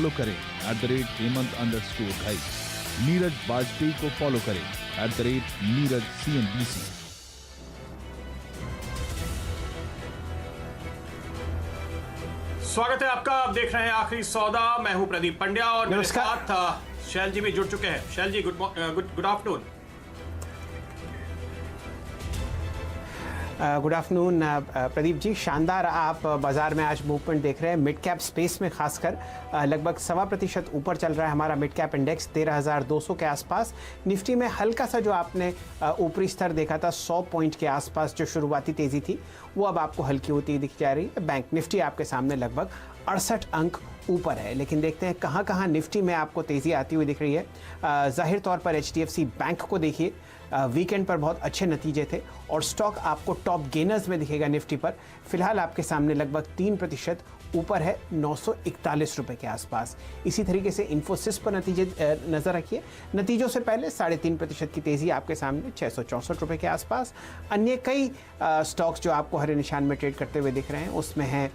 Follow करें @Hemant_Ghai। Neeraj Vajpayee को follow करें @Neeraj CNBC। स्वागत है आपका। आप देख रहे हैं आखिरी सौदा। मैं हूं प्रदीप पंड्या और मेरे साथ शैल जी भी जुड़ चुके हैं। Shail ji, good afternoon. Good afternoon Pradeep ji. शानदार आप बाजार में आज मूवमेंट देख रहे हैं। मिड कैप स्पेस में खासकर लगभग 1.25% ऊपर चल रहा है हमारा मिड कैप इंडेक्स 13,200 के आसपास। निफ्टी में हल्का सा जो आपने ऊपरी स्तर देखा था 100 पॉइंट के आसपास जो शुरुआती तेजी थी वो अब आपको हल्की होती दिख जा रही है। बैंक निफ्टी आपके सामने लगभग 68 अंक ऊपर है। लेकिन देखते हैं कहां कहां निफ्टी में आपको तेजी आती हुई दिख रही है। जाहिर तौर पर HDFC बैंक को देखिए, वीकेंड पर बहुत अच्छे नतीजे थे और स्टॉक आपको टॉप गेनर्स में दिखेगा निफ्टी पर। फिलहाल आपके सामने लगभग 3% ऊपर है 941 रुपए के आसपास। इसी तरीके से इन्फोसिस पर नतीजे नजर रखिए। नतीजों से पहले 3.5% की तेजी आपके सामने 664 रुपए के आसपास। अन्य कई स्टॉक्स जो आपको हरे निशान में ट्रेड करते हुए दिख रहे हैं उसमें है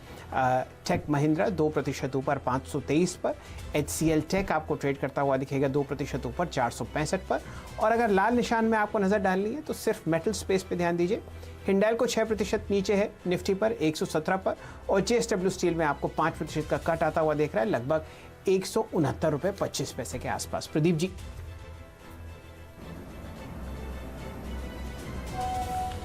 टेक महिंद्रा 2% ऊपर 523 पर। HCL टेक आपको ट्रेड करता हुआ दिखेगा 2% ऊपर 465 पर। और अगर लाल निशान में आपको नजर डालनी है तो सिर्फ मेटल स्पेस पे ध्यान दीजिए। हिंडाल को 6% नीचे है निफ्टी पर 117 पर। और JSW स्टील में आपको 5% का कट आता हुआ देख रहा है लगभग 169 रुपए 25 पैसे के आसपास। प्रदीप जी।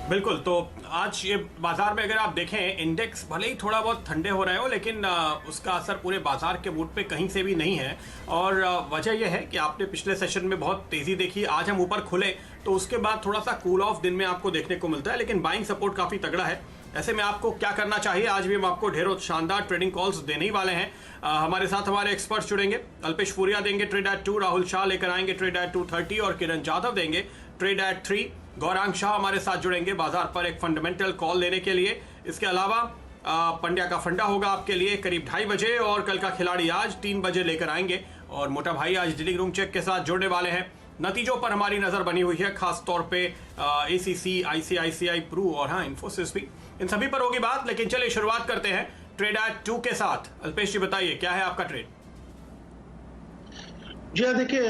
बिल्कुल। तो आज ये बाजार में अगर आप देखें, इंडेक्स भले ही थोड़ा बहुत ठंडे हो रहे हो लेकिन उसका असर पूरे बाजार के मूड पे कहीं से भी नहीं है। और वजह यह है कि आपने पिछले सेशन में बहुत तेजी देखी। आज हम ऊपर खुले तो उसके बाद थोड़ा सा कूल ऑफ दिन में आपको देखने को मिलता है, लेकिन बाइंग सपोर्ट काफी तगड़ा है। ऐसे में आपको क्या करना चाहिए, आज भी हम आपको ढेरों शानदार ट्रेडिंग कॉल्स देने ही वाले हैं। हमारे साथ हमारे एक्सपर्ट्स जुड़ेंगे। अल्पेश फूरिया देंगे ट्रेड एट 2, राहुल शाह लेकर आएंगे ट्रेड एट 230 और किरण जाधव देंगे ट्रेड एट 3। गौरांग शाह हमारे साथ जुड़ेंगे बाजार पर एक फंडामेंटल कॉल लेने के लिए। इसके अलावा पंड्या का फंडा होगा आपके लिए करीब 2:30 बजे और कल का खिलाड़ी आज 3 बजे लेकर आएंगे। और मोटा भाई आज डीलिंग रूम चेक के साथ जुड़ने वाले हैं। नतीजों पर हमारी नजर बनी हुई है, खास तौर पे ACC, ICICI, प्रू और हाँ इन्फोसिस भी। इन सभी पर होगी बात, लेकिन चलिए शुरुआत करते हैं ट्रेड एट 2 के साथ। अल्पेश जी बताइए क्या है आपका ट्रेड? जी हाँ, देखिए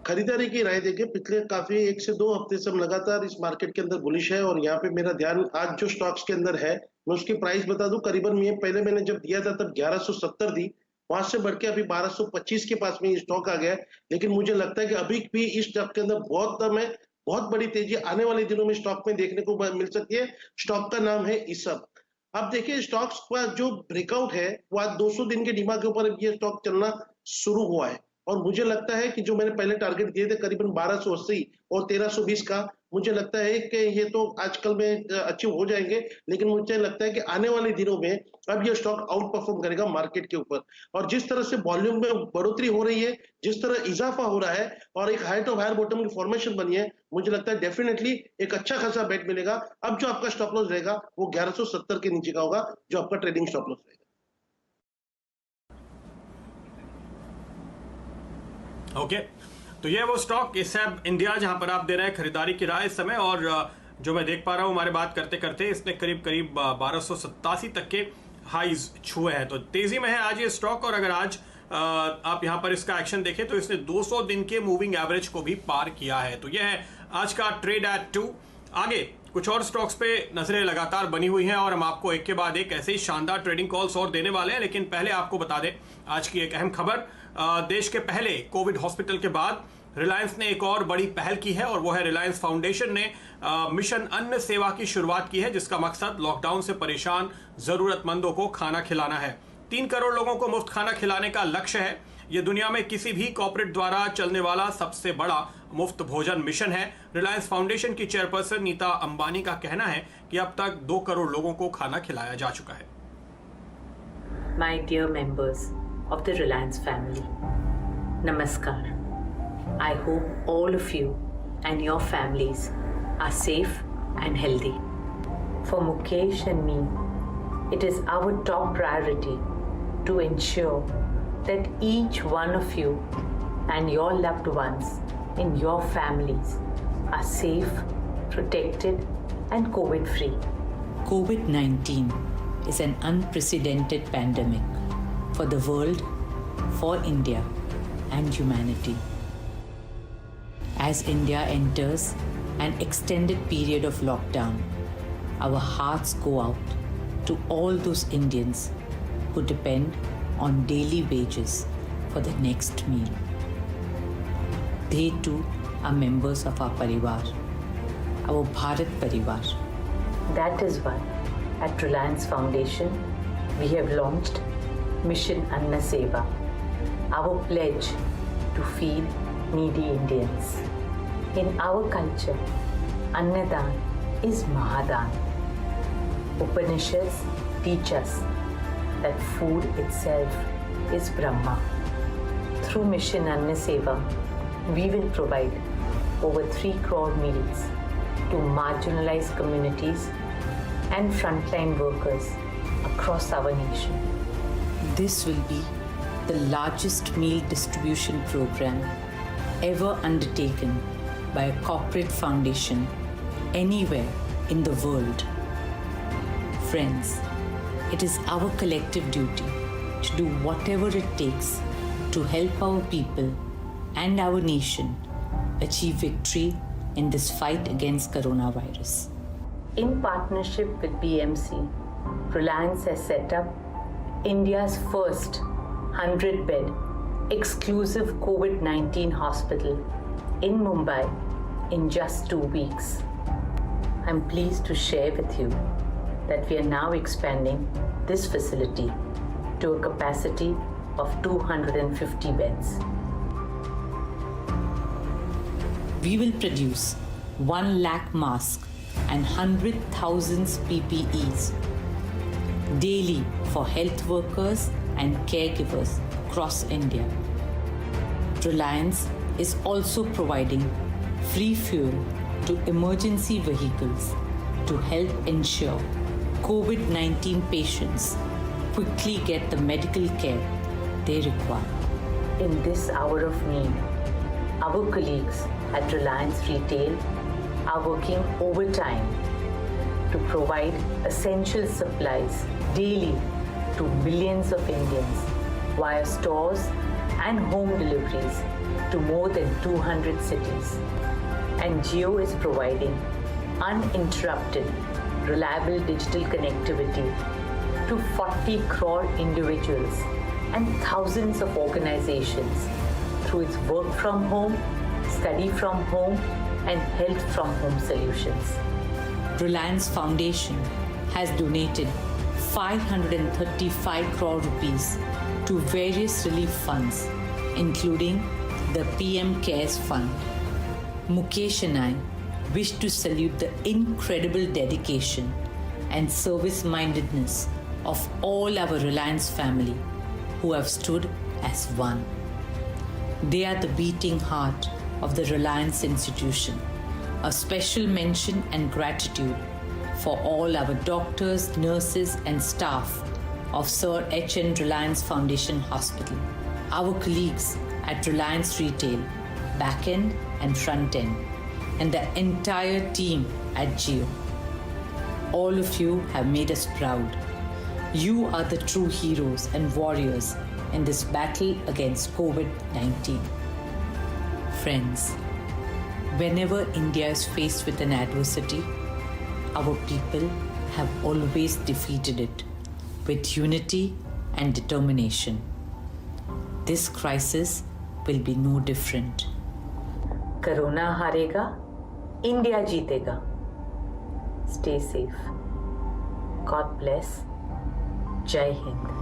खरीदारी की राय देखिए पिछले काफी 1 से 2 हफ्ते से हम लगातार इस मार्केट के अंदर बुलिश है। और यहाँ पे मेरा ध्यान आज जो स्टॉक्स के अंदर है मैं उसकी प्राइस बता दूं। करीबन ये पहले मैंने जब दिया था तब 1170 दी, वहां से बढ़ के अभी 1225 के पास में ये स्टॉक आ गया है। लेकिन मुझे लगता है कि अभी भी इस स्टॉक के अंदर बहुत दम है, बहुत बड़ी तेजी आने वाले दिनों में स्टॉक में देखने को मिल सकती है। स्टॉक का नाम है ईसब। अब देखिए स्टॉक्स का जो ब्रेकआउट है वो आज 200 दिन के डीमा के ऊपर ये स्टॉक चलना शुरू हुआ है। और मुझे लगता है कि जो मैंने पहले टारगेट दिए थे करीबन 1280 और 1320 का, मुझे लगता है कि ये तो आजकल में अचीव हो जाएंगे। लेकिन मुझे लगता है कि आने वाले दिनों में अब ये स्टॉक आउट परफॉर्म करेगा मार्केट के ऊपर। और जिस तरह से वॉल्यूम में बढ़ोतरी हो रही है, जिस तरह इजाफा हो रहा है और एक हाइट ऑफ हायर बॉटम की फॉर्मेशन बनी है, मुझे लगता है डेफिनेटली एक अच्छा खासा बेट मिलेगा। अब जो आपका स्टॉप लॉस रहेगा वो 1170 के नीचे का होगा, जो आपका ट्रेडिंग स्टॉप लॉस रहेगा। ओके, तो ये वो स्टॉक ईसब इंडिया जहां पर आप दे रहे हैं खरीदारी की राय इस समय। और जो मैं देख पा रहा हूं हमारे बात करते करते इसने करीब 1287 तक के हाईज छुए हैं। तो तेजी में है आज ये स्टॉक। और अगर आज आप यहां पर इसका एक्शन देखें तो इसने 200 दिन के मूविंग एवरेज को भी पार किया है। तो यह है आज का ट्रेड एट 2। आगे कुछ और स्टॉक्स पे नजरें लगातार बनी हुई हैं और हम आपको एक के बाद एक ऐसे ही शानदार ट्रेडिंग कॉल्स और देने वाले हैं। लेकिन पहले आपको बता दें आज की एक अहम खबर। देश के पहले कोविड हॉस्पिटल के बाद रिलायंस ने एक और बड़ी पहल की है और वो है रिलायंस फाउंडेशन ने मिशन अन्न सेवा की शुरुआत की है, जिसका मकसद लॉकडाउन से परेशान जरूरतमंदों को खाना खिलाना है। 3 करोड़ लोगों को मुफ्त खाना खिलाने का लक्ष्य है। यह दुनिया में किसी भी कॉर्पोरेट द्वारा चलने वाला सबसे बड़ा मुफ्त भोजन मिशन है। रिलायंस फाउंडेशन की चेयरपर्सन नीता अंबानी का कहना है कि अब तक 2 करोड़ लोगों को खाना खिलाया जा चुका है। My dear members of the Reliance family, Namaskar. I hope all of you and your families are safe and healthy. For Mukesh and me, it is our top priority to ensure that each one of you and your loved ones in your families are safe, protected and COVID-free. COVID-19 is an unprecedented pandemic for the world, for India and humanity. As India enters an extended period of lockdown, our hearts go out to all those Indians who depend on daily wages for the next meal. They too are members of our Parivar, our Bharat Parivar. That is why at Reliance Foundation we have launched Mission Anna Seva, our pledge to feed needy Indians. In our culture, Annadan is Mahadan. Upanishads teach us that food itself is Brahma. Through Mission Anna Seva, we will provide over 3 crore meals to marginalized communities and frontline workers across our nation. This will be the largest meal distribution program ever undertaken by a corporate foundation anywhere in the world. Friends, it is our collective duty to do whatever it takes to help our people and our nation achieve victory in this fight against coronavirus. In partnership with BMC, Reliance has set up India's first 100-bed exclusive COVID-19 hospital in Mumbai in just 2 weeks. I'm pleased to share with you that we are now expanding this facility to a capacity of 250 beds. We will produce 1 lakh masks and 100,000 PPEs daily for health workers and caregivers across India. Reliance is also providing free fuel to emergency vehicles to help ensure COVID-19 patients quickly get the medical care they require. In this hour of need, our colleagues at Reliance Retail are working overtime to provide essential supplies daily to millions of Indians via stores and home deliveries to more than 200 cities. And Jio is providing uninterrupted, reliable digital connectivity to 40 crore individuals and thousands of organizations through its work from home, study from home, and health from home solutions. Reliance Foundation has donated 535 crore rupees to various relief funds, including the PM CARES Fund. Mukesh and I wish to salute the incredible dedication and service-mindedness of all our Reliance family who have stood as one. They are the beating heart of the Reliance institution. A special mention and gratitude for all our doctors, nurses and staff of Sir H.N. Reliance Foundation Hospital, our colleagues at Reliance Retail, back-end and front-end, and the entire team at Jio. All of you have made us proud. You are the true heroes and warriors in this battle against COVID-19. Friends, whenever India is faced with an adversity, our people have always defeated it with unity and determination. This crisis will be no different. Corona हारेगा, India जीतेगा. Stay safe. God bless. Jai Hind.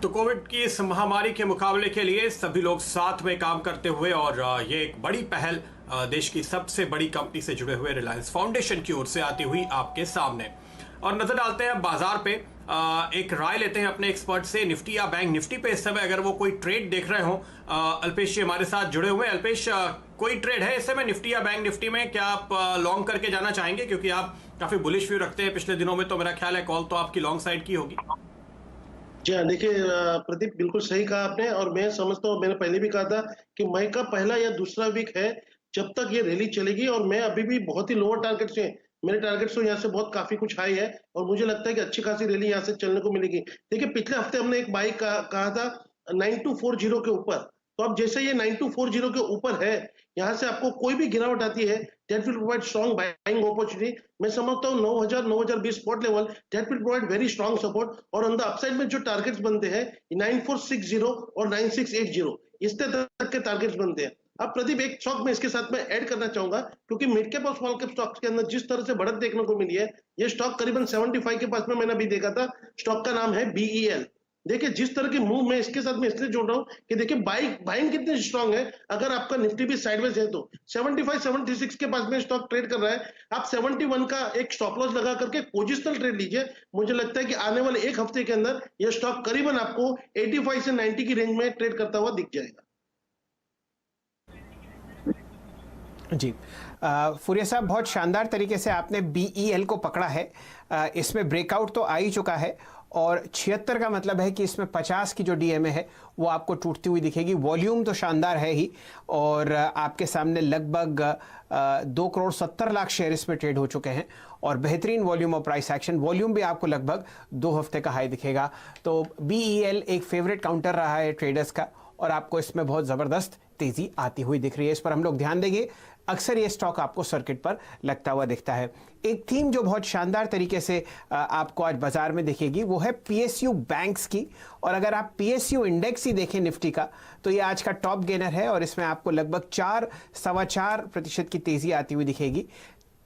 तो Covid की इस महामारी के मुकाबले के लिए सभी लोग साथ में काम करते हुए और ये एक बड़ी पहल देश की सबसे बड़ी कंपनी से जुड़े हुए रिलायंस फाउंडेशन की ओर से आती हुई आपके सामने। और नजर डालते हैं बाजार पे, एक राय लेते हैं अपने एक्सपर्ट से निफ्टी या बैंक निफ्टी पे इस समय अगर वो कोई ट्रेड देख रहे हो। अल्पेश जी हमारे साथ जुड़े हुए हैं। अल्पेश, कोई ट्रेड है इस समय निफ्टी या बैंक निफ्टी में? क्या आप लॉन्ग करके जाना चाहेंगे, क्योंकि आप काफी बुलिश व्यू रखते हैं पिछले दिनों में, तो मेरा ख्याल है कॉल तो आपकी लॉन्ग साइड की होगी। जी हाँ, देखिए प्रदीप, बिल्कुल सही कहा आपने। और मैं समझता हूँ, मैंने पहले भी कहा था कि मई का पहला या दूसरा वीक है जब तक ये रैली चलेगी, और मैं अभी भी बहुत ही लोअर टारगेट से मेरे टारगेट्स तो यहाँ से बहुत काफी कुछ हाई है और मुझे लगता है कि अच्छी खासी रैली यहाँ से चलने को मिलेगी। देखिए पिछले हफ्ते हमने एक बाई कहा था 9240 के ऊपर, तो अब जैसे ये 9240 के ऊपर है, यहाँ से आपको कोई भी गिरावट आती है that will provide strong buying opportunity. मैं समझता हूँ 9000-9020 spot level that will provide very strong support. और ऑन द अपसाइड में जो टारगेट्स बनते हैं 9460 और 9680 इस तक के टारगेट्स बनते हैं। अब प्रदीप एक स्टॉक में इसके साथ में ऐड करना चाहूंगा, क्योंकि मिड कैप और स्मॉल कैप स्टॉक्स के अंदर जिस तरह से बढ़त देखने को मिली है, ये स्टॉक करीबन 75 के पास में मैंने अभी देखा था। स्टॉक का नाम है BEL। देखिए जिस तरह की मूव मैं इसके साथ में इसलिए जोड़ रहा हूं कि देखिए बाइंग कितनी स्ट्रांग है। अगर आपका निफ्टी भी साइडवेज है तो 75-76 के पास में स्टॉक ट्रेड कर रहा है, आप 71 का एक स्टॉप लॉस लगा करके पोजिशनल ट्रेड लीजिए। मुझे लगता है कि आने वाले एक हफ्ते के अंदर यह स्टॉक करीबन आपको 85 से 90 की रेंज में ट्रेड करता हुआ दिख जाएगा। जी फुरिया साहब, बहुत शानदार तरीके से आपने BEL को पकड़ा है। इसमें ब्रेकआउट तो आ ही चुका है और 76 का मतलब है कि इसमें 50 की जो DMA है वो आपको टूटती हुई दिखेगी। वॉल्यूम तो शानदार है ही और आपके सामने लगभग 2,70,00,000 शेयर इसमें ट्रेड हो चुके हैं और बेहतरीन वॉल्यूम और प्राइस एक्शन। वॉल्यूम भी आपको लगभग 2 हफ्ते का हाई दिखेगा। तो BEL एक फेवरेट काउंटर रहा है ट्रेडर्स का और आपको इसमें बहुत ज़बरदस्त तेज़ी आती हुई दिख रही है। इस पर हम लोग ध्यान देंगे। अक्सर ये स्टॉक आपको सर्किट पर लगता हुआ दिखता है। एक थीम जो बहुत शानदार तरीके से आपको आज बाजार में दिखेगी वो है PSU बैंक्स की। और अगर आप PSU इंडेक्स ही देखें निफ्टी का तो ये आज का टॉप गेनर है और इसमें आपको लगभग 4-4.25% की तेज़ी आती हुई दिखेगी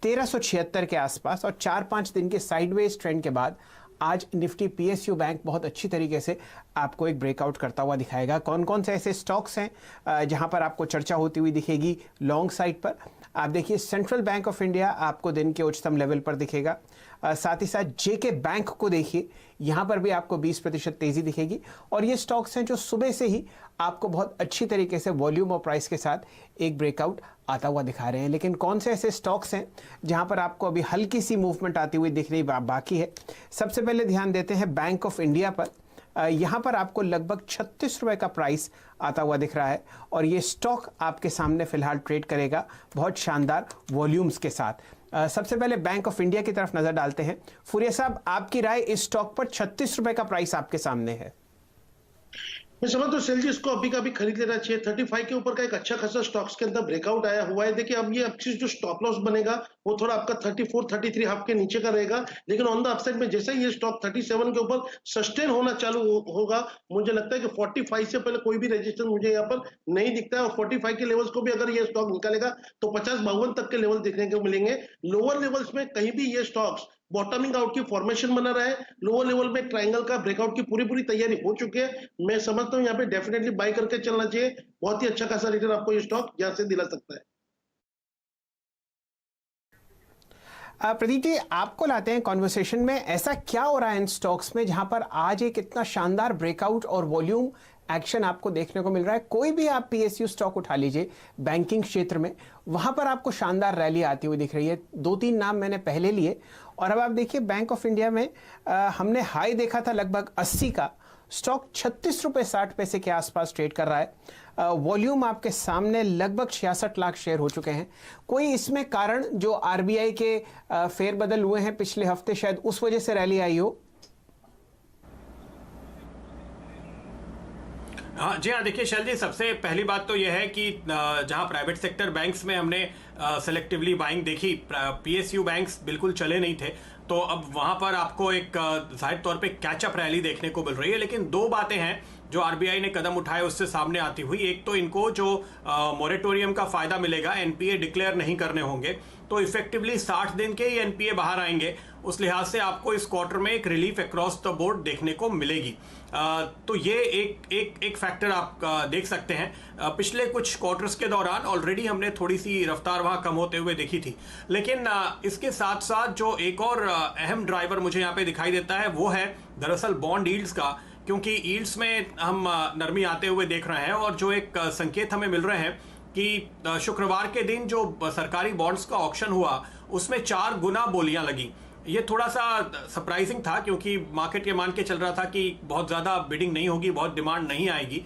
1376 के आसपास। और 4-5 दिन के साइडवेज ट्रेंड के बाद आज निफ्टी PSU बैंक बहुत अच्छी तरीके से आपको एक ब्रेकआउट करता हुआ दिखाएगा। कौन कौन से ऐसे स्टॉक्स हैं जहां पर आपको चर्चा होती हुई दिखेगी लॉन्ग साइड पर? आप देखिए सेंट्रल बैंक ऑफ इंडिया आपको दिन के उच्चतम लेवल पर दिखेगा। साथ ही साथ JK बैंक को देखिए, यहाँ पर भी आपको 20% तेज़ी दिखेगी। और ये स्टॉक्स हैं जो सुबह से ही आपको बहुत अच्छी तरीके से वॉल्यूम और प्राइस के साथ एक ब्रेकआउट आता हुआ दिखा रहे हैं। लेकिन कौन से ऐसे स्टॉक्स हैं जहाँ पर आपको अभी हल्की सी मूवमेंट आती हुई दिख रही बाकी है? सबसे पहले ध्यान देते हैं बैंक ऑफ इंडिया पर। यहाँ पर आपको लगभग 36 रुपए का प्राइस आता हुआ दिख रहा है और ये स्टॉक आपके सामने फिलहाल ट्रेड करेगा बहुत शानदार वॉल्यूम्स के साथ। सबसे पहले बैंक ऑफ इंडिया की तरफ नजर डालते हैं। फुरिया साहब, आपकी राय इस स्टॉक पर 36 रुपए का प्राइस आपके सामने है। मैं समझता हूँ सेल जी इसको अभी का भी खरीद लेना चाहिए। 35 के ऊपर का एक अच्छा खासा स्टॉक्स के अंदर ब्रेकआउट आया हुआ है। देखिए अब ये अच्छी जो स्टॉप लॉस बनेगा वो थोड़ा आपका 34-33 हाफ के नीचे का रहेगा। लेकिन ऑन द अपसाइड में जैसे ही ये स्टॉक 37 के ऊपर सस्टेन होना चालू होगा, मुझे लगता है कि 45 से पहले कोई भी रेजिस्टेंस मुझे यहाँ पर नहीं दिखता है। और 45 के लेवल्स को भी अगर ये स्टॉक निकालेगा तो 50-52 तक के लेवल देखने को मिलेंगे। लोअर लेवल्स में कहीं भी ये स्टॉक्स बॉटमिंग आउट की फॉर्मेशन बना रहा है। लोअर लेवल में ट्रायंगल का ब्रेकआउट की पूरी तैयारी हो चुकी है। मैं समझता हूं यहाँ पे डेफिनेटली बाय करके चलना चाहिए। बहुत ही अच्छा खासा रिटर्न आपको ये स्टॉक यहां से दिला सकता है। प्रदीप जी, आपको लाते हैं कॉन्वर्सेशन में। ऐसा क्या हो रहा है इन स्टॉक्स में जहां पर आज एक इतना शानदार ब्रेकआउट और वॉल्यूम एक्शन आपको देखने को मिल रहा है? कोई भी आप PSU स्टॉक उठा लीजिए बैंकिंग क्षेत्र में, वहां पर आपको शानदार रैली आती हुई दिख रही है। 2-3 नाम मैंने पहले लिए और अब आप देखिए बैंक ऑफ इंडिया में हमने हाई देखा था लगभग 80 का। स्टॉक 36 रुपये 60 पैसे के आसपास ट्रेड कर रहा है। वॉल्यूम आपके सामने लगभग 66 लाख शेयर हो चुके हैं। कोई इसमें कारण जो RBI के फेरबदल हुए हैं पिछले हफ्ते, शायद उस वजह से रैली आई हो? हाँ जी हाँ, देखिए शैल जी, सबसे पहली बात तो यह है कि जहाँ प्राइवेट सेक्टर बैंक्स में हमने सेलेक्टिवली बाइंग देखी, PSU बैंक्स बिल्कुल चले नहीं थे, तो अब वहाँ पर आपको एक जाहिर तौर पे कैचअप रैली देखने को मिल रही है। लेकिन 2 बातें हैं जो RBI ने कदम उठाए उससे सामने आती हुई। एक तो इनको जो मोरेटोरियम का फायदा मिलेगा, NPA डिक्लेयर नहीं करने होंगे, तो इफेक्टिवली 60 दिन के ही NPA बाहर आएंगे। उस लिहाज से आपको इस क्वार्टर में एक रिलीफ अक्रॉस द बोर्ड देखने को मिलेगी। तो ये एक फैक्टर आप देख सकते हैं। पिछले कुछ क्वार्टर्स के दौरान ऑलरेडी हमने थोड़ी सी रफ्तार वहाँ कम होते हुए देखी थी। लेकिन इसके साथ साथ जो एक और अहम ड्राइवर मुझे यहाँ पे दिखाई देता है वो है दरअसल बॉन्ड यील्ड्स का, क्योंकि यील्ड्स में हम नरमी आते हुए देख रहे हैं और जो एक संकेत हमें मिल रहे हैं कि शुक्रवार के दिन जो सरकारी बॉन्ड्स का ऑक्शन हुआ उसमें 4 गुना बोलियां लगी। ये थोड़ा सा सरप्राइजिंग था क्योंकि मार्केट ये मान के चल रहा था कि बहुत ज़्यादा बिडिंग नहीं होगी, बहुत डिमांड नहीं आएगी।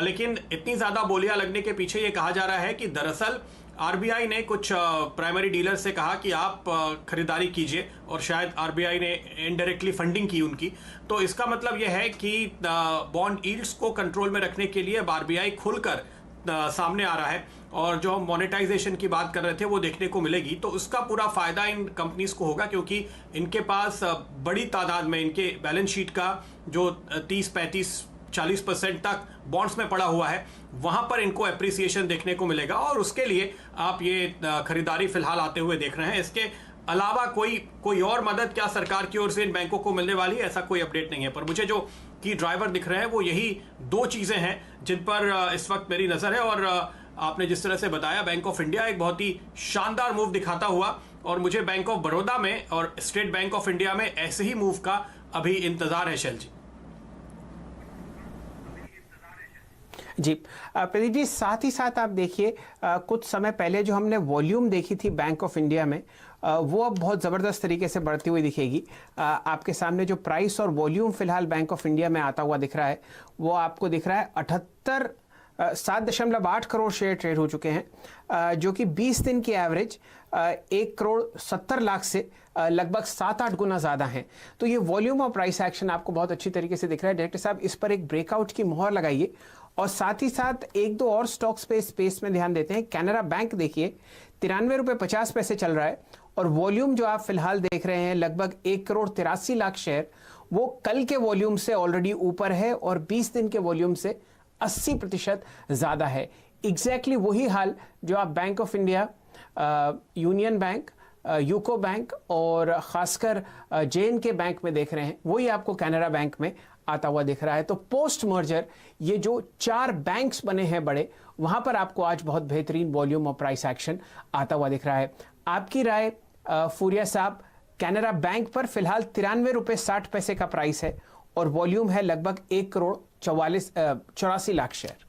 लेकिन इतनी ज़्यादा बोलियां लगने के पीछे ये कहा जा रहा है कि दरअसल आरबीआई ने कुछ प्राइमरी डीलर से कहा कि आप खरीदारी कीजिए, और शायद आरबीआई ने इनडायरेक्टली फंडिंग की उनकी। तो इसका मतलब यह है कि बॉन्ड यील्ड्स को कंट्रोल में रखने के लिए अब आरबीआई खुलकर सामने आ रहा है, और जो हम मोनेटाइजेशन की बात कर रहे थे वो देखने को मिलेगी। तो उसका पूरा फायदा इन कंपनीज को होगा, क्योंकि इनके पास बड़ी तादाद में इनके बैलेंस शीट का जो 30-35-40% तक बॉन्ड्स में पड़ा हुआ है, वहां पर इनको एप्रिसिएशन देखने को मिलेगा, और उसके लिए आप ये खरीदारी फिलहाल आते हुए देख रहे हैं। इसके अलावा कोई और मदद क्या सरकार की ओर से इन बैंकों को मिलने वाली है, ऐसा कोई अपडेट नहीं है। पर मुझे जो की ड्राइवर दिख रहे हैं वो यही दो चीजें हैं जिन पर इस वक्त मेरी नजर है। और आपने जिस तरह से बताया, बैंक ऑफ इंडिया एक बहुत ही शानदार मूव दिखाता हुआ, और मुझे बैंक ऑफ बड़ौदा में और स्टेट बैंक ऑफ इंडिया में ऐसे ही मूव का अभी इंतजार है। शैल जी जी प्रदीप जी, साथ ही साथ आप देखिए कुछ समय पहले जो हमने वॉल्यूम देखी थी बैंक ऑफ इंडिया में, वो अब बहुत ज़बरदस्त तरीके से बढ़ती हुई दिखेगी। आपके सामने जो प्राइस और वॉल्यूम फिलहाल बैंक ऑफ इंडिया में आता हुआ दिख रहा है, वो आपको दिख रहा है 7.8 करोड़ शेयर ट्रेड हो चुके हैं, जो कि 20 दिन की एवरेज 1 करोड़ 70 लाख से लगभग 7-8 गुना ज़्यादा हैं। तो ये वॉल्यूम और प्राइस एक्शन आपको बहुत अच्छी तरीके से दिख रहा है। डायरेक्टर साहब, इस पर एक ब्रेकआउट की मोहर लगाइए, और साथ ही साथ एक दो और स्टॉक्स पे स्पेस में ध्यान देते हैं। कैनरा बैंक देखिए 93 रुपये 50 पैसे चल रहा है, और वॉल्यूम जो आप फिलहाल देख रहे हैं लगभग 1 करोड़ 83 लाख शेयर, वो कल के वॉल्यूम से ऑलरेडी ऊपर है, और 20 दिन के वॉल्यूम से 80% ज़्यादा है। एग्जैक्टली वही हाल जो आप bank of India, union bank, UCO bank और खासकर JNK बैंक में देख रहे हैं, वही आपको कैनरा बैंक में आता हुआ दिख रहा है। तो पोस्ट मर्जर ये जो 4 बैंक्स बने हैं बड़े, वहां पर आपको आज बहुत बेहतरीन वॉल्यूम और प्राइस एक्शन आता हुआ दिख रहा है। आपकी राय फूरिया साहब, कैनरा बैंक पर फिलहाल 93 रुपये 60 पैसे का प्राइस है, और वॉल्यूम है लगभग 1 करोड़ 84 लाख शेयर।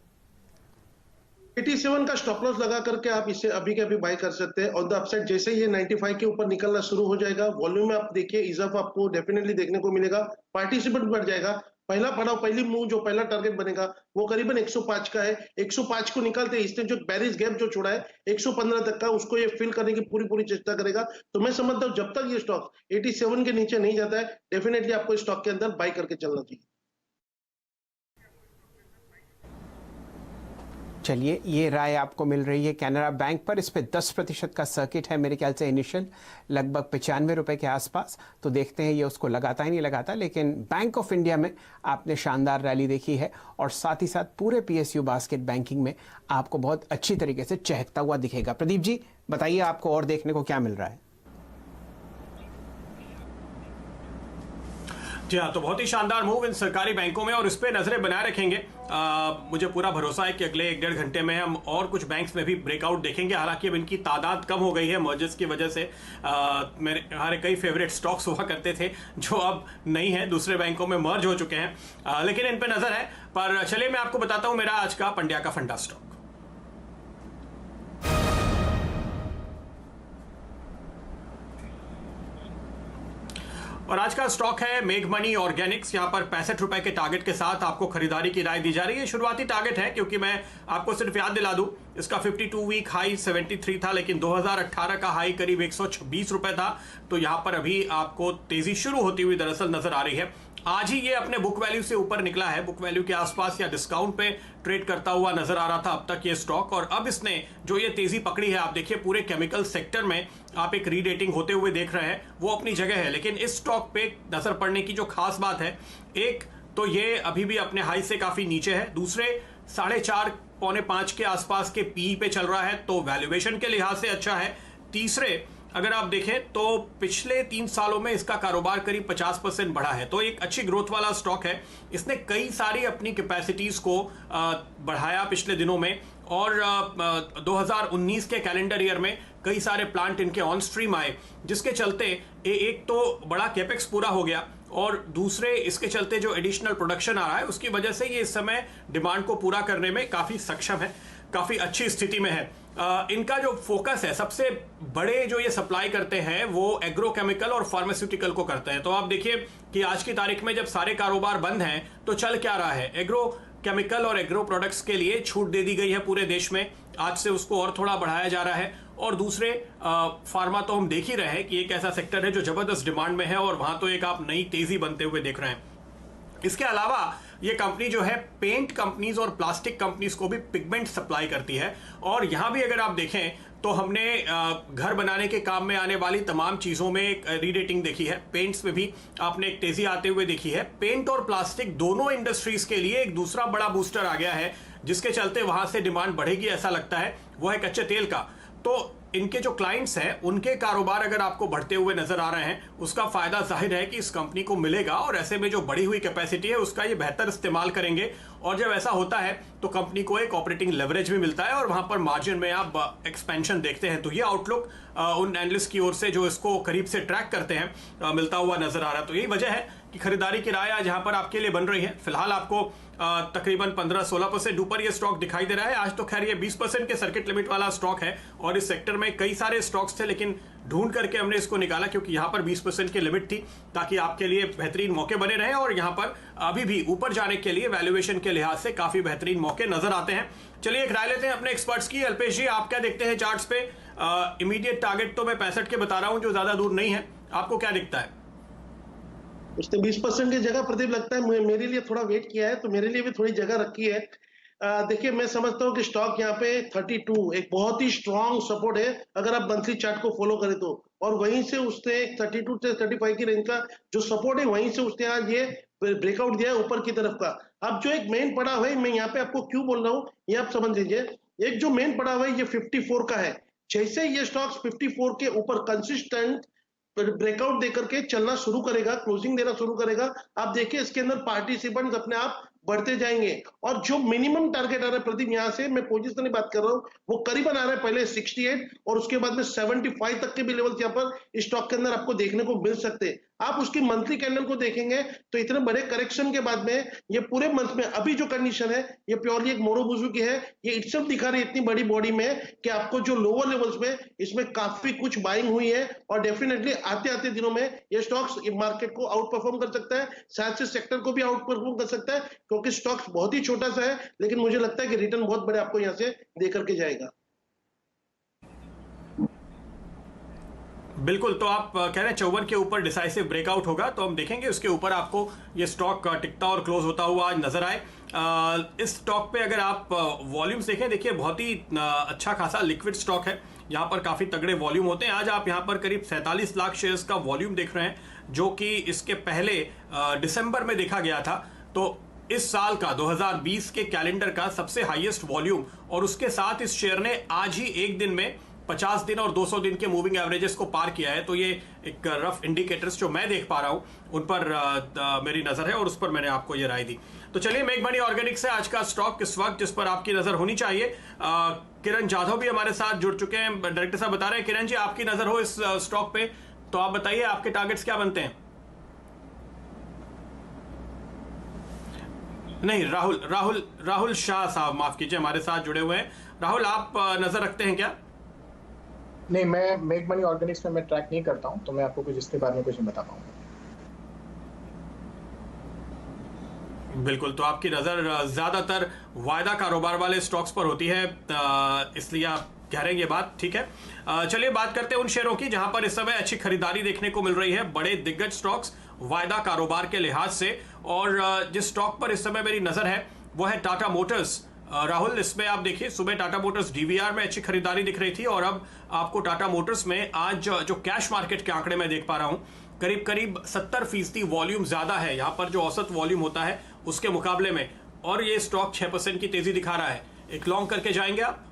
87 का स्टॉप लॉस लगा करके आप इसे अभी के अभी बाय कर सकते हैं। ऑन द अपसाइड जैसे ये 95 के ऊपर निकलना शुरू हो जाएगा, वॉल्यूम में आप देखिए इजाफा आपको डेफिनेटली देखने को मिलेगा, पार्टिसिपेंट बढ़ जाएगा। पहला पड़ाव, पहली मूव, जो पहला टारगेट बनेगा वो करीबन 105 का है। 105 को निकालते इसने जो बैरिज गैप जो छोड़ा है 115 तक का, उसको ये फिल करने की पूरी चेष्टा करेगा। तो मैं समझता हूँ जब तक ये स्टॉक 87 के नीचे नहीं जाता है, डेफिनेटली आपको स्टॉक के अंदर बाय करके चलना चाहिए। चलिए, ये राय आपको मिल रही है कैनरा बैंक पर। इस पे 10% का सर्किट है मेरे ख्याल से इनिशियल, लगभग 95 रुपए के आसपास। तो देखते हैं ये उसको लगाता ही नहीं लगाता। लेकिन बैंक ऑफ इंडिया में आपने शानदार रैली देखी है, और साथ ही साथ पूरे PSU बास्केट बैंकिंग में आपको बहुत अच्छी तरीके से चहकता हुआ दिखेगा। प्रदीप जी बताइए, आपको और देखने को क्या मिल रहा है? जी हाँ, तो बहुत ही शानदार मूव इन सरकारी बैंकों में, और इस पे नजरें बनाए रखेंगे। मुझे पूरा भरोसा है कि अगले 1-1.5 घंटे में हम और कुछ बैंक्स में भी ब्रेकआउट देखेंगे। हालांकि अब इनकी तादाद कम हो गई है मर्जर्स की वजह से। हमारे कई फेवरेट स्टॉक्स हुआ करते थे जो अब नहीं है, दूसरे बैंकों में मर्ज हो चुके हैं, लेकिन इन पे नजर है। पर चलिए मैं आपको बताता हूं मेरा आज का पंड्या का फंडा स्टॉक। और आज का स्टॉक है मेघमनी ऑर्गेनिक्स। यहां पर 65 रुपए के टारगेट के साथ आपको खरीदारी की राय दी जा रही है। शुरुआती टारगेट है, क्योंकि मैं आपको सिर्फ याद दिला दूं, इसका 52 वीक हाई 73 था, लेकिन 2018 का हाई करीब 126 रुपए था। तो यहां पर अभी आपको तेजी शुरू होती हुई दरअसल नजर आ रही है। आज ही ये अपने बुक वैल्यू से ऊपर निकला है, बुक वैल्यू के आसपास या डिस्काउंट पे ट्रेड करता हुआ नजर आ रहा था अब तक ये स्टॉक। और अब इसने जो ये तेजी पकड़ी है, आप देखिए पूरे केमिकल सेक्टर में आप एक रीडेटिंग होते हुए देख रहे हैं, वो अपनी जगह है। लेकिन इस स्टॉक पे नजर पड़ने की जो खास बात है, एक तो ये अभी भी अपने हाई से काफी नीचे है, दूसरे 4.5 पौने 5 के आसपास के पी पे चल रहा है, तो वैल्यूएशन के लिहाज से अच्छा है। तीसरे अगर आप देखें तो पिछले 3 सालों में इसका कारोबार करीब 50% बढ़ा है, तो एक अच्छी ग्रोथ वाला स्टॉक है। इसने कई सारी अपनी कैपेसिटीज को बढ़ाया पिछले दिनों में, और 2019 के कैलेंडर ईयर में कई सारे प्लांट इनके ऑन स्ट्रीम आए, जिसके चलते एक तो बड़ा कैपेक्स पूरा हो गया, और दूसरे इसके चलते जो एडिशनल प्रोडक्शन आ रहा है उसकी वजह से ये इस समय डिमांड को पूरा करने में काफी सक्षम है, काफी अच्छी स्थिति में है। इनका जो फोकस है, सबसे बड़े जो ये सप्लाई करते हैं वो एग्रोकेमिकल और फार्मास्यूटिकल को करते हैं। तो आप देखिए कि आज की तारीख में जब सारे कारोबार बंद हैं तो चल क्या रहा है, एग्रो केमिकल और एग्रो प्रोडक्ट्स के लिए छूट दे दी गई है पूरे देश में। आज से उसको और थोड़ा बढ़ाया जा रहा है। और दूसरे फार्मा तो हम देख ही रहे हैं कि एक ऐसा सेक्टर है जो जबरदस्त डिमांड में है और वहां तो एक आप नई तेजी बनते हुए देख रहे हैं। इसके अलावा ये कंपनी जो है पेंट कंपनीज और प्लास्टिक कंपनीज को भी पिगमेंट सप्लाई करती है। और यहां भी अगर आप देखें तो हमने घर बनाने के काम में आने वाली तमाम चीज़ों में एक रीरेटिंग देखी है। पेंट्स में भी आपने एक तेजी आते हुए देखी है। पेंट और प्लास्टिक दोनों इंडस्ट्रीज के लिए एक दूसरा बड़ा बूस्टर आ गया है, जिसके चलते वहां से डिमांड बढ़ेगी ऐसा लगता है, वो है कच्चे तेल का। तो इनके जो क्लाइंट्स हैं उनके कारोबार अगर आपको बढ़ते हुए नजर आ रहे हैं, उसका फायदा जाहिर है कि इस कंपनी को मिलेगा और ऐसे में जो बढ़ी हुई कैपेसिटी है उसका ये बेहतर इस्तेमाल करेंगे। और जब ऐसा होता है तो कंपनी को एक ऑपरेटिंग लेवरेज भी मिलता है और वहां पर मार्जिन में आप एक्सपेंशन देखते हैं। तो ये आउटलुक उन एनालिस्ट की ओर से जो इसको करीब से ट्रैक करते हैं मिलता हुआ नजर आ रहा है। तो यही वजह है कि खरीदारी की राय आज यहाँ पर आपके लिए बन रही है। फिलहाल आपको तकरीबन 15-16% ऊपर ये स्टॉक दिखाई दे रहा है। आज तो खैर ये 20% के सर्किट लिमिट वाला स्टॉक है और इस सेक्टर में कई सारे स्टॉक्स थे, लेकिन ढूंढ करके हमने इसको निकाला क्योंकि यहाँ पर 20% की लिमिट थी, ताकि आपके लिए बेहतरीन मौके बने रहे। और यहाँ पर अभी भी ऊपर जाने के लिए वैल्यूएशन के लिहाज से काफी बेहतरीन मौके नजर आते हैं। चलिए एक राय लेते हैं अपने एक्सपर्ट्स की। अल्पेश जी, आप क्या देखते हैं चार्ट्स पे? इमीडिएट टारगेट तो मैं 65 के बता रहा हूं, जो ज्यादा दूर नहीं है। आपको क्या दिखता है? उसने 20% की जगह प्रदीप लगता है मेरे लिए थोड़ा वेट किया है, तो मेरे लिए भी थोड़ी जगह रखी है। देखिए, मैं समझता हूं कि स्टॉक यहाँ पे 32 एक बहुत ही स्ट्रॉन्ग सपोर्ट है अगर आप मंथली चार्ट को फॉलो करें तो। और वहीं से उसने 32 से 35 की रेंज का जो सपोर्ट है, वहीं से उसने आज ये ब्रेकआउट दिया है ऊपर की तरफ का। अब जो एक मेन पड़ा हुआ है, मैं यहाँ पे आपको क्यों बोल रहा हूँ ये आप समझ लीजिए। एक जो मेन पड़ा हुआ है ये 54 का है। जैसे ये स्टॉक्स 54 के ऊपर कंसिस्टेंट ब्रेकआउट देकर के चलना शुरू करेगा, क्लोजिंग देना शुरू करेगा, आप देखिए इसके अंदर पार्टिसिपेंट्स अपने आप बढ़ते जाएंगे। और जो मिनिमम टारगेट आ रहा है प्रदीप, यहां से मैं पोजीशन की बात कर रहा हूं, वो करीबन आ रहा है पहले 68 और उसके बाद में 75 तक के भी लेवल्स यहां पर स्टॉक के अंदर आपको देखने को मिल सकते हैं। आप उसकी मंथली कैंडल को देखेंगे तो इतने बड़े करेक्शन के बाद में ये पूरे मंथ में अभी जो कंडीशन है ये प्योरली एक मोरोबुजू की है। ये इटसेल्फ दिखा रही है इतनी बड़ी बॉडी में कि आपको जो लोअर लेवल्स में इसमें काफी कुछ बाइंग हुई है और डेफिनेटली आते आते दिनों में ये स्टॉक्स मार्केट को आउट परफॉर्म कर सकता है, शायद से सेक्टर को भी आउट परफॉर्म कर सकता है, क्योंकि स्टॉक्स बहुत ही छोटा सा है, लेकिन मुझे लगता है कि रिटर्न बहुत बड़े आपको यहां से दे करके जाएगा। बिल्कुल, तो आप कह रहे हैं 54 के ऊपर डिसाइसिव ब्रेकआउट होगा, तो हम देखेंगे उसके ऊपर आपको ये स्टॉक टिकता और क्लोज होता हुआ आज नजर आए। इस स्टॉक पे अगर आप वॉल्यूम्स देखें, देखिए बहुत ही अच्छा खासा लिक्विड स्टॉक है, यहाँ पर काफी तगड़े वॉल्यूम होते हैं। आज आप यहाँ पर करीब 47 लाख शेयर्स का वॉल्यूम देख रहे हैं, जो कि इसके पहले दिसंबर में देखा गया था। तो इस साल का 2020 के कैलेंडर का सबसे हाईएस्ट वॉल्यूम, और उसके साथ इस शेयर ने आज ही एक दिन में 50 दिन और 200 दिन के मूविंग एवरेजेस को पार किया है। तो ये एक रफ इंडिकेटर्स जो मैं देख पा रहा हूं उन पर मेरी नजर है और उस पर मैंने आपको ये राय दी। तो चलिए, मेक मनी ऑर्गेनिक्स है आज का स्टॉक किस वक्त जिस पर आपकी नजर होनी चाहिए। किरण जाधव भी हमारे साथ जुड़ चुके हैं, डायरेक्टर साहब बता रहे हैं किरण जी आपकी नजर हो इस स्टॉक पे, तो आप बताइए आपके टारगेट्स क्या बनते हैं? नहीं, राहुल शाह साहब माफ कीजिए हमारे साथ जुड़े हुए हैं। राहुल, आप नजर रखते हैं क्या? नहीं, मैं मेक मनी ऑर्गेनिक्स में मैं ट्रैक नहीं करता हूं, तो मैं आपको कुछ इसके बारे में कुछ नहीं बता पाऊंगा। बिल्कुल, तो आपकी नजर ज्यादातर वायदा कारोबार वाले स्टॉक्स पर होती है, इसलिए आप कह रहे हैं ये बात ठीक है। चलिए बात करते हैं उन शेयरों की जहां पर इस समय अच्छी खरीदारी देखने को मिल रही है, बड़े दिग्गज स्टॉक्स वायदा कारोबार के लिहाज से। और जिस स्टॉक पर इस समय मेरी नजर है वो है टाटा मोटर्स। राहुल, इसमें आप देखिए सुबह टाटा मोटर्स डीवीआर में अच्छी खरीदारी दिख रही थी और अब आपको टाटा मोटर्स में आज जो कैश मार्केट के आंकड़े मैं देख पा रहा हूं, करीब 70% वॉल्यूम ज्यादा है यहां पर जो औसत वॉल्यूम होता है उसके मुकाबले में, और ये स्टॉक 6% की तेजी दिखा रहा है। एक लॉन्ग करके जाएंगे आप?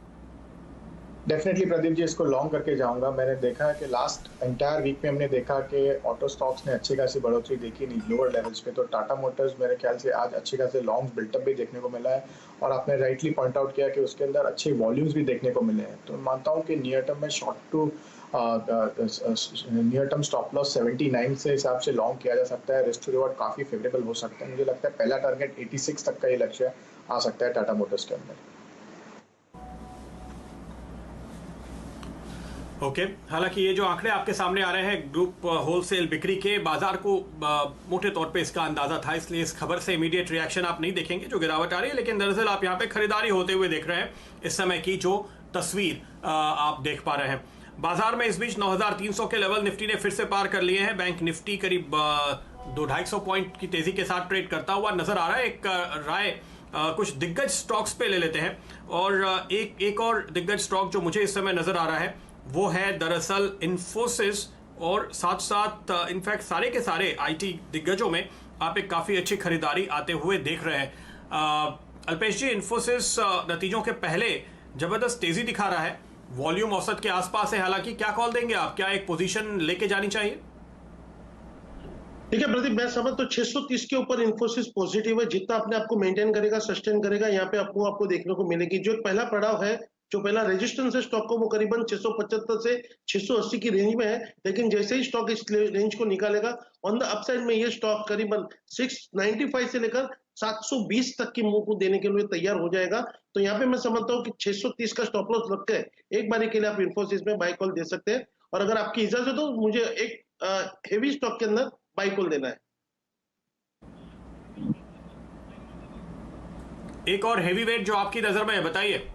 डेफिनेटली प्रदीप जी, इसको लॉन्ग करके जाऊंगा। मैंने देखा है कि लास्ट एंटायर वीक में हमने देखा कि ऑटो स्टॉक्स ने अच्छी खासी बढ़ोतरी देखी नहीं लोअर लेवल्स पे, तो टाटा मोटर्स मेरे ख्याल से आज अच्छे खासे लॉन्ग बिल्टअप भी देखने को मिला है। और आपने राइटली पॉइंट आउट किया कि उसके अंदर अच्छे वॉल्यूम्स भी देखने को मिले हैं। तो मैं मानता हूँ कि नियर टर्म में नियर टर्म स्टॉप लॉस 79 से हिसाब से लॉन्ग किया जा सकता है। रिस्क टू रिवॉर्ड काफ़ी फेवरेबल हो सकता है। मुझे लगता है पहला टारगेट 86 तक का ये लक्ष्य आ सकता है टाटा मोटर्स के अंदर। ओके हालांकि ये जो आंकड़े आपके सामने आ रहे हैं ग्रुप होलसेल बिक्री के, बाजार को मोटे तौर पे इसका अंदाजा था, इसलिए इस खबर से इमीडिएट रिएक्शन आप नहीं देखेंगे जो गिरावट आ रही है, लेकिन दरअसल आप यहाँ पे खरीदारी होते हुए देख रहे हैं। इस समय की जो तस्वीर आप देख पा रहे हैं बाजार में, इस बीच 9300 के लेवल निफ्टी ने फिर से पार कर लिए हैं। बैंक निफ्टी करीब 200-250 पॉइंट की तेजी के साथ ट्रेड करता हुआ नजर आ रहा है। एक राय कुछ दिग्गज स्टॉक्स पे ले लेते हैं, और एक और दिग्गज स्टॉक जो मुझे इस समय नजर आ रहा है वो है दरअसल इन्फोसिस, और साथ साथ इनफैक्ट सारे के सारे आईटी दिग्गजों में आप एक काफी अच्छी खरीदारी आते हुए देख रहे हैं। अल्पेश जी, इन्फोसिस नतीजों के पहले जबरदस्त तेजी दिखा रहा है, वॉल्यूम औसत के आसपास है, हालांकि क्या कॉल देंगे आप, क्या एक पोजीशन लेके जानी चाहिए? ठीक है प्रदीप, मैं समझ तो 630 के ऊपर इन्फोसिस पॉजिटिव है। जितना अपने आपको मेंटेन करेगा, सस्टेन करेगा, यहाँ पे आपको देखने को मिलेगी। जो एक पहला पड़ाव है, जो पहला रेजिस्टेंस है स्टॉक को, वो करीबन 675 से 680 की रेंज में है। लेकिन जैसे ही स्टॉक इस रेंज को निकालेगा, ऑन द अपसाइड में ये स्टॉक करीबन 695 से लेकर 720 तक की मूव देने के लिए तैयार हो जाएगा। तो यहाँ पे मैं समझता हूँ कि 630 का स्टॉप लॉस रख के एक बारी के लिए आप इन्फोसिस में बाय कॉल दे सकते हैं। और अगर आपकी इजाजत हो, मुझे एक हेवी स्टॉक के अंदर बाय कॉल देना है। एक और हेवी वेट जो आपकी नजर में है, बताइए।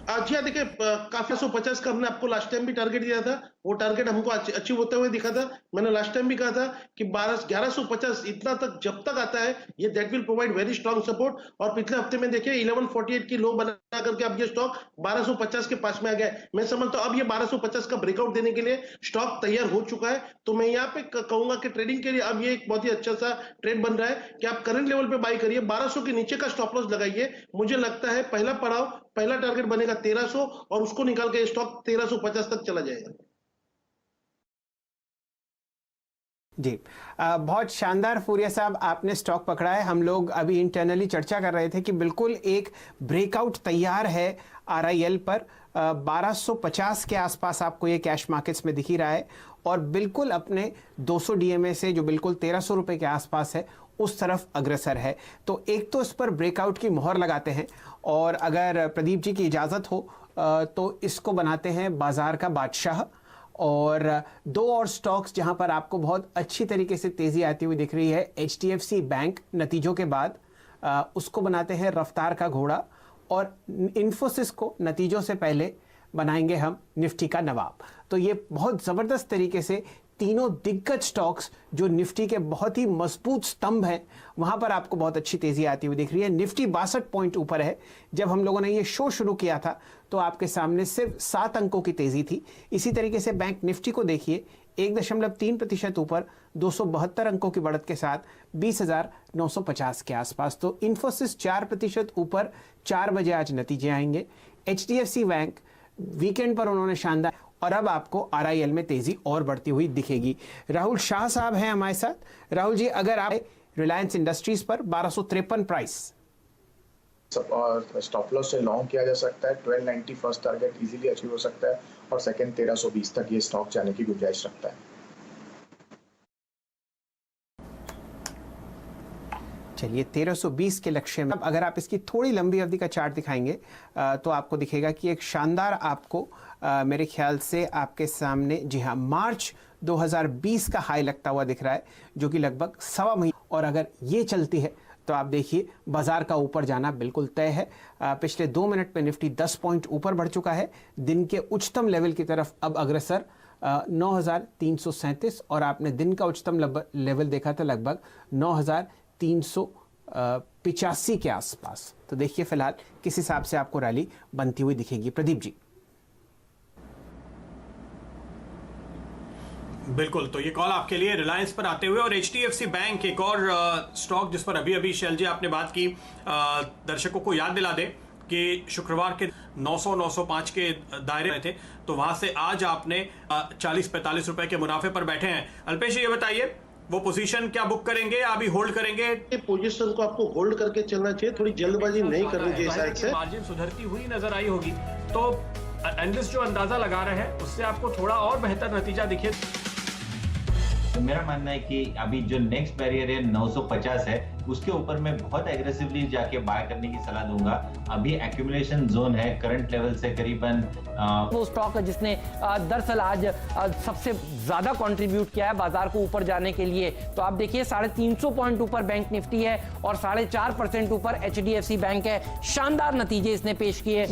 जी हाँ, देखिए काफी 150 का हमने आपको लास्ट टाइम भी टारगेट दिया था, वो टारगेट हमको अचीव होते हुए दिखा था। मैंने लास्ट टाइम भी कहा था कि 1150 इतना तक जब तक आता है, ये that will provide very strong support. और पिछले हफ्ते में देखिए 1148 की लो बना करके अब ये स्टॉक 1250 के पास में आ गया है। मैं समझता हूँ अब ये 1250 का ब्रेकआउट देने के लिए स्टॉक तैयार हो चुका है। तो मैं यहाँ पे कहूंगा कि ट्रेडिंग के लिए अब ये एक बहुत ही अच्छा सा ट्रेड बन रहा है कि आप करंट लेवल पे बाय करिए, 1200 के नीचे का स्टॉप लॉस लगाइए। मुझे लगता है पहला टारगेट बनेगा 1300, और उसको निकाल के स्टॉक 1350 तक चला जाएगा। जी, बहुत शानदार फूरिया साहब, आपने स्टॉक पकड़ा है। हम लोग अभी इंटरनली चर्चा कर रहे थे कि बिल्कुल एक ब्रेकआउट तैयार है RIL पर। 1250 के आसपास आपको ये कैश मार्केट्स में दिख ही रहा है, और बिल्कुल अपने 200 DMA से जो बिल्कुल 1300 रुपए के आसपास है, उस तरफ अग्रसर है। तो एक तो इस पर ब्रेकआउट की मोहर लगाते हैं, और अगर प्रदीप जी की इजाज़त हो तो इसको बनाते हैं बाजार का बादशाह। और दो और स्टॉक्स जहां पर आपको बहुत अच्छी तरीके से तेजी आती हुई दिख रही है, HDFC बैंक नतीजों के बाद उसको बनाते हैं रफ्तार का घोड़ा, और इन्फोसिस को नतीजों से पहले बनाएंगे हम निफ्टी का नवाब। तो ये बहुत ज़बरदस्त तरीके से तीनों दिग्गज स्टॉक्स जो निफ्टी के बहुत ही मजबूत स्तंभ हैं, वहां पर आपको बहुत अच्छी तेजी आती हुई दिख रही है। निफ्टी 62 पॉइंट ऊपर है। जब हम लोगों ने ये शो शुरू किया था तो आपके सामने सिर्फ 7 अंकों की तेजी थी। इसी तरीके से बैंक निफ्टी को देखिए, 1.3% ऊपर 272 अंकों की बढ़त के साथ 20,950 के आसपास। तो इन्फोसिस 4% ऊपर, 4 बजे आज नतीजे आएंगे। HDFC बैंक वीकेंड पर उन्होंने शानदार, और अब आपको RIL में तेजी और बढ़ती हुई दिखेगी। राहुल शाह साहब हैं हमारे साथ। राहुल जी, अगर आप रिलायंस इंडस्ट्रीज पर 1253 प्राइस और स्टॉप लॉस से लॉन्ग किया जा सकता है। 1290 फर्स्ट टारगेट इजीली अचीव हो सकता है, और सेकंड 1320 तक ये स्टॉक जाने की गुंजाइश रखता है। चलिए 1320 के लक्ष्य में, अब अगर आप इसकी थोड़ी लंबी अवधि का चार्ट दिखाएंगे तो आपको दिखेगा कि एक शानदार आपको मेरे ख्याल से आपके सामने, जी हाँ, मार्च 2020 का हाई लगता हुआ दिख रहा है, जो कि लगभग 1.25 महीने, और अगर ये चलती है तो आप देखिए बाजार का ऊपर जाना बिल्कुल तय है। पिछले 2 मिनट में निफ्टी 10 पॉइंट ऊपर बढ़ चुका है, दिन के उच्चतम लेवल की तरफ अब अग्रसर 9,337, और आपने दिन का उच्चतम लेवल देखा था लगभग 9,385 के आसपास। तो देखिए फिलहाल किस हिसाब से आपको रैली बनती हुई दिखेगी। प्रदीप जी। बिल्कुल, तो ये कॉल आपके लिए रिलायंस पर आते हुए, और HDFC बैंक एक और स्टॉक जिस पर अभी शैल जी आपने बात की, दर्शकों को याद दिला दें कि शुक्रवार के 900-905 के दायरे में थे, तो वहां से आज आपने 40-45 रुपए के मुनाफे पर बैठे हैं। अल्पेश, ये बताइए, वो पोजीशन क्या बुक करेंगे या अभी होल्ड करेंगे? ये पोजीशन को आपको होल्ड करके चलना चाहिए, थोड़ी जल्दबाजी नहीं करनी चाहिए। शायद से मार्जिन सुधरती हुई नजर आई होगी, तो एनालिस्ट जो अंदाजा लगा रहे हैं उससे आपको थोड़ा और बेहतर नतीजा दिखे। तो मेरा मानना है कि अभी जो नेक्स्ट बैरियर है 950 है, उसके ऊपर मैं बहुत एग्रेसिवली जाके बाय करने की सलाह दूंगा। अभी एक्यूमुलेशन जोन है करंट लेवल से करीबन वो स्टॉक है जिसने दरअसल आज सबसे ज्यादा कंट्रीब्यूट किया है बाजार को ऊपर जाने के लिए। तो आप देखिए 350 पॉइंट ऊपर बैंक निफ्टी है और 4.5% ऊपर HDFC बैंक है। शानदार नतीजे इसने पेश किए।